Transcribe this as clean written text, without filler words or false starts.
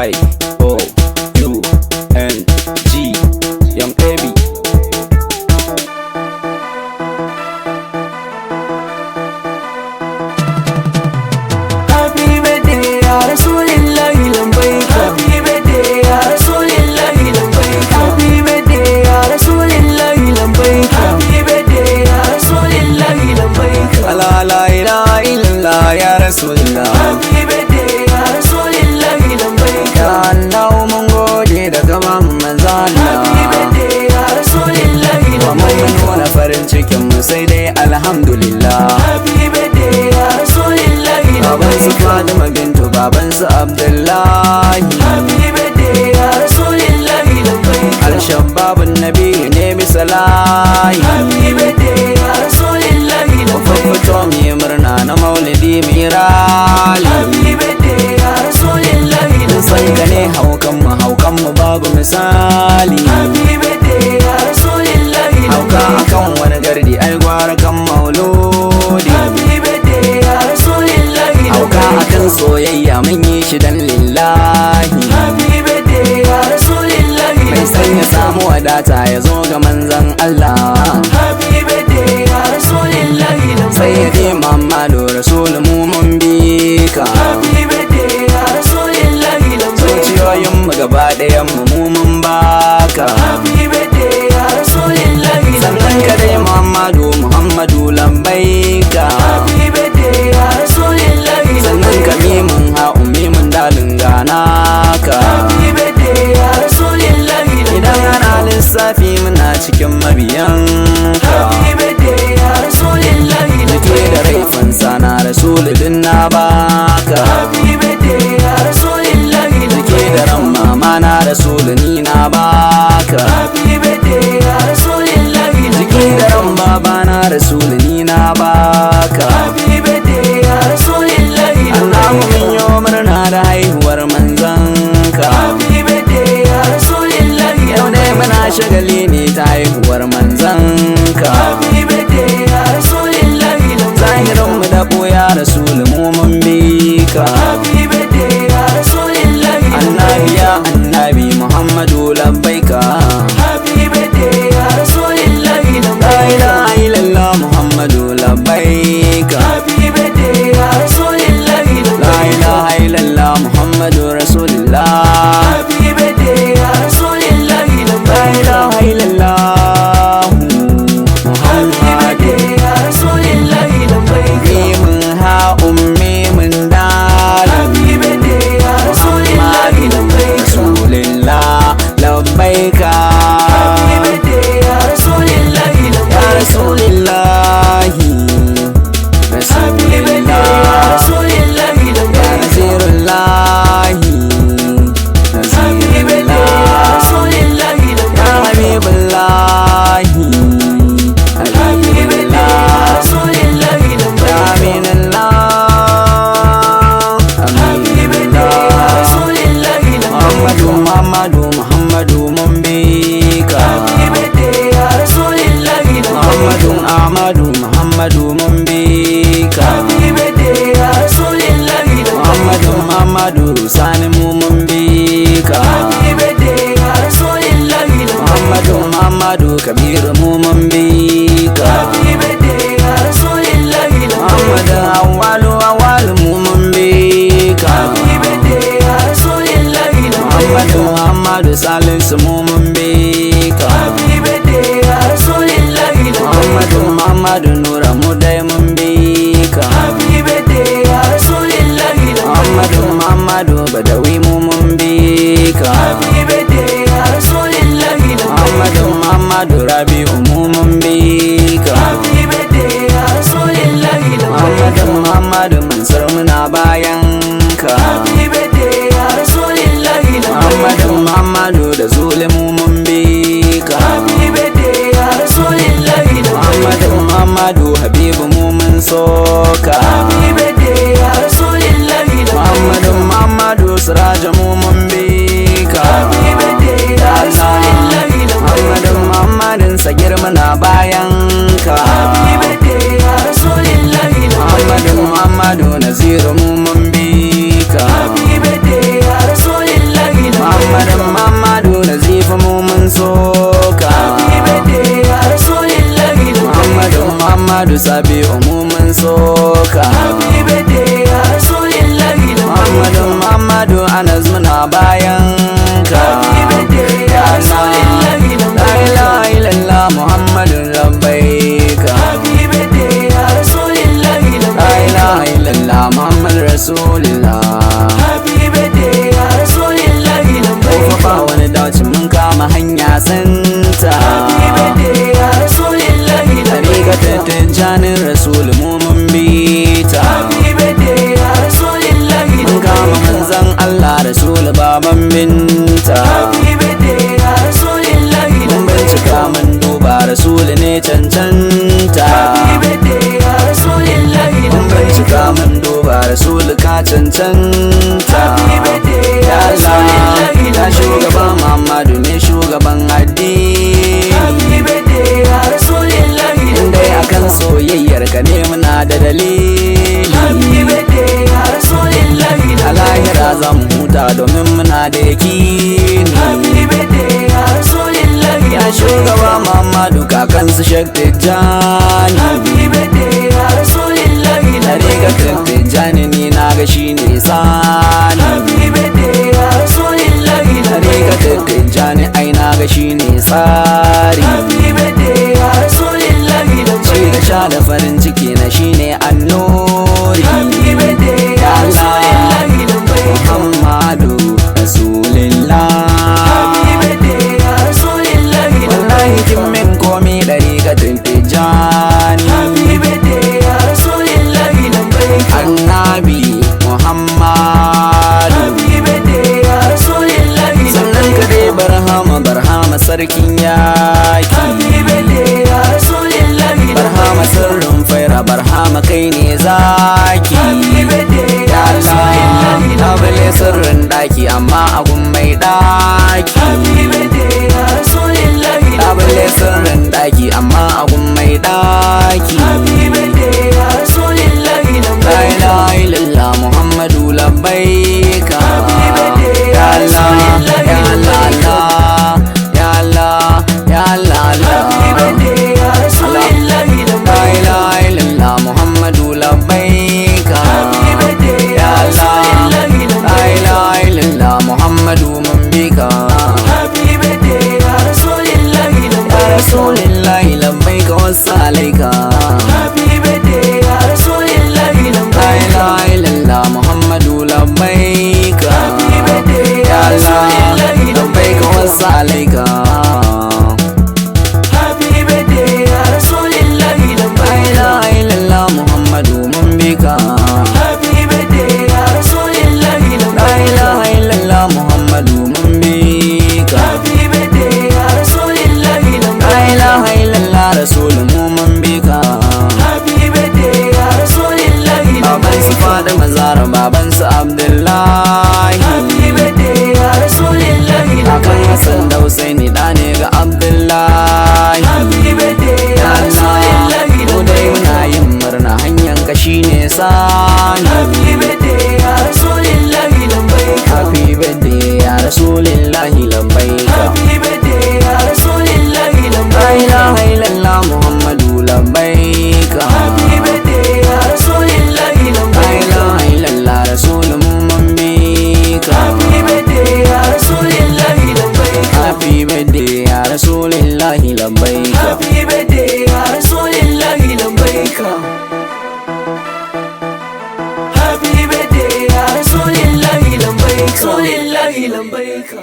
Y-O-U-N-G, Young AB. Happy birthday ya Rasulillahi lambaik. Happy birthday ya Rasulillahi lambaik. Happy birthday ya Rasulillahi lambaik. Happy birthday ya Rasulillahi lambaik. La ilaha illallah ya Rasulullah. Happy birthday ya Rasulillahi lambaik. Ya Allah mun gode da gaban manzon Happy Allah. birthday ya Rasulillahi Wa mun lambaik. nuna farin cikin mu sai dai alhamdulillah. Happy birthday ya Rasulillahi Baban su lambaik. Fatima bintu, baban su Abdullahi. Happy birthday ya Rasulillahi lambaik. Al-Shabbabun Nabi ne misalahi. Happy birthday ya Rasulillahi lambaik. Fito mu yi murna na maulidi mirali. Happy birthday ya Rasulillahi San lambaik. ka ne haukan mu babu misali. Happy birthday ya Rasulillahi Hauka lambaik. akan wani gardi ai gwara kan mauludi. Happy birthday ya Rasulillahi Hauka lambaik. akan soyayya mun yi shi dan lillahi. Happy birthday ya Rasulillahi Mai san ya lambaik. samu wadata ya zo ga manzon Allah. Happy birthday ya Rasulillahi Sai ya lambaik. je Muhammadu Rasul mu mun bi ka. Happy birthday ya Rasulillahi lambaik. Zuciyoyin mu gaba ɗayan mu mun baka. Happy birthday ya Rasulillahi Sannan ka dai Muhammadu lambaika. Happy birthday ya Rasulillahi Sannan ka mimun ha'un mimun dalin gana ka. Happy birthday ya Rasulillahi Idan ana lissafi muna cikin mabiyan ka. Happy birthday ya Rasulillahi Nake da rai fansa na Rasul din na baka. Happy birthday ya Rasulillahi Nake da ran mama na Rasul ni na baka. Happy birthday ya Rasulillahi Nake da ran baba na Rasul ni na baka. Happy birthday ya Rasulillahi Allah mun yi murna da haihuwar manzanka. Happy birthday ya Rasulillahi Yau ne muna shagali ne ta haihuwar manzanka. Happy birthday ya Rasulillahi Zahirin mu da ɓoya Rasul mu mun bi ka. Happy birthday ya Rasulillahi Annabi Muhammadu labbaika. Happy birthday ya Rasulillahi La ilaha illallah Muhammadu labbaika. Happy birthday ya Rasulillahi La ilaha illallah Muhammadu Rasulullah. Happy birthday ya Rasulillahi La ilaha illallah Happy Muhammadu. birthday ya Rasulillahi Mimun ha'un mimun dalin. Happy birthday ya Rasulillahi Rasulillah labbaika. Happy birthday ya Rasulillahi Ya Rasulillahi Happy birthday ya Rasulillah Rasulillahi Ya Nazirullahi Happy birthday ya Nazirullah Rasulillahi Ya Habibullahi Happy birthday ya Habibullah Rasulillahi Ya Aminullah Happy birthday ya Aminullah Rasulillahi Muhammadu mun bi ka. Happy birthday ya Rasulillahi Muhammadu mun bi ka. Happy birthday ya Rasulillahi Muhammadu sani mu mun bi ka. Happy birthday ya Rasulillahi Muhammadu kabiru mu mun bi ka. Happy birthday ya Rasulillahi Muhammadu awwalu mu mun bi ka. Happy birthday ya Rasulillahi Muhammadu salisu mu mun bi ka. Happy birthday ya Rasulillahi Muhammadu nura mu dai mun bi ka. Happy birthday ya Rasulillahi Muhammadu Badawi bayan ka. Happy birthday ya Rasulillahi La labbaika. ilaha illallah Muhammadun labbaika. Happy birthday ya Rasulillahi La labbaika. ilaha illallah Muhammad Rasulullah. Happy birthday ya Rasulillahi Kofa labbaika. ba wani dace mun kama hanya santa. Happy birthday ya Rasulillahi Tariƙa labbaika. Tijjanin Rasul mu mun bi ta. Happy birthday ya Rasulillahi Mun kama labbaika. manzon Allah Rasul baban binta. Happy birthday ya Rasulillahi Mun bincika labbaika. mun duba Rasul ne cancanta. Happy birthday ya Rasulillahi Mun bincika labbaika. mun duba Rasul ka cancanta. Happy birthday Ya ya Rasulillahi Allah, ya shugaban labbaika. Muhammadu ne shugaban addini. Happy birthday ya Rasulillahi Indai akan labbaika. soyayyar ka ne muna da dalili. Happy birthday ya Rasulillahi A lahira labbaika. zan huta domin muna da yakini. Happy birthday ya Rasulillahi Ya labbaika. shugaba Muhammadu kakansu Sheikh Tijjani. Happy birthday ya Rasulillahi Tariƙa labbaika. Tijjani ni na ga shi ne sani. Happy birthday ya Rasulillahi Tariƙa labbaika. Tijjani ai na ga shi ne tsari. Happy birthday ya Rasulillahi Ci da labbaika. sha da farin ciki na shi ne annuri. Happy birthday ya Rasulillahi labbaika. Muhammadu Rasulillah. Happy birthday ya Rasulillahi Wallahi kin labbaika. min komi ɗariƙa Tijjani. Happy birthday ya Rasulillahi labbaika. Annabi Muhammadu. Happy birthday ya Rasulillahi Sannan ka dai barhama sarkin yaki. Happy birthday ya Rasulillahi Barhama sirrin faira barhama kai ne zaki. Happy birthday Ya ya Allah, Rasulillahi na bale sirrin daki amma agun mai daki. Happy birthday ya Rasulillahi Na bale sirrin daki amma agun mai daki. Happy birthday ya Rasulillahi La ilaha illallah Muhammadu labbaika. Happy birthday Ya ya Allah, Rasulillahi ya Allah, Allah. Ya Allah, ya Allah, Happy Allah. birthday ya Rasulillahi La ilaha illallah Muhammadu labbaika. Happy birthday Ya ya Allah, Rasulillahi la ilaha illallah Muhammadu mun bika. Happy birthday ya Rasulillahi Ya Rasulillahi labbaika wassalaika. Happy birthday ya Rasulillahi La ilaha illallah Muhammadu labbaika. Happy birthday Ya ya Allah, Rasulillahi labbaika wassalaika. Happy birthday ya Rasulillahi La ilaha illallah Muhammadu mun bika. Happy birthday ya Rasulillahi La ilaha illallah Muhammadu mun bika. Happy birthday ya Rasulillahi La ilaha illallah Rasul mu mun bika. Happy birthday ya Rasulillahi Baban su Fatima Zahra, baban su Abdullahi. Happy birthday ya Rasulillahi Kakan Hassan da Husaini da ne ga Abdullahi. Happy birthday ya Ya Allah, Rasulillahi mu dai muna yin murna hanyar ka shine sani. Happy birthday ya Rasulillahi labbaika. Happy birthday ya Rasulillahi labbaika. Happy birthday ya Rasulillahi La labbaika. ilaha illallah Muhammadu labbaika. Happy birthday ya Rasulillahi La labbaika. ilaha illallah Rasul mu mun bika. Happy birthday ya Rasulillahi labbaika. Happy birthday ya Rasulillahi labbaika. Happy birthday ya Rasulillahi labbaika. Happy birthday ya Rasulillahi labbaika. Rasulillahi labbaika.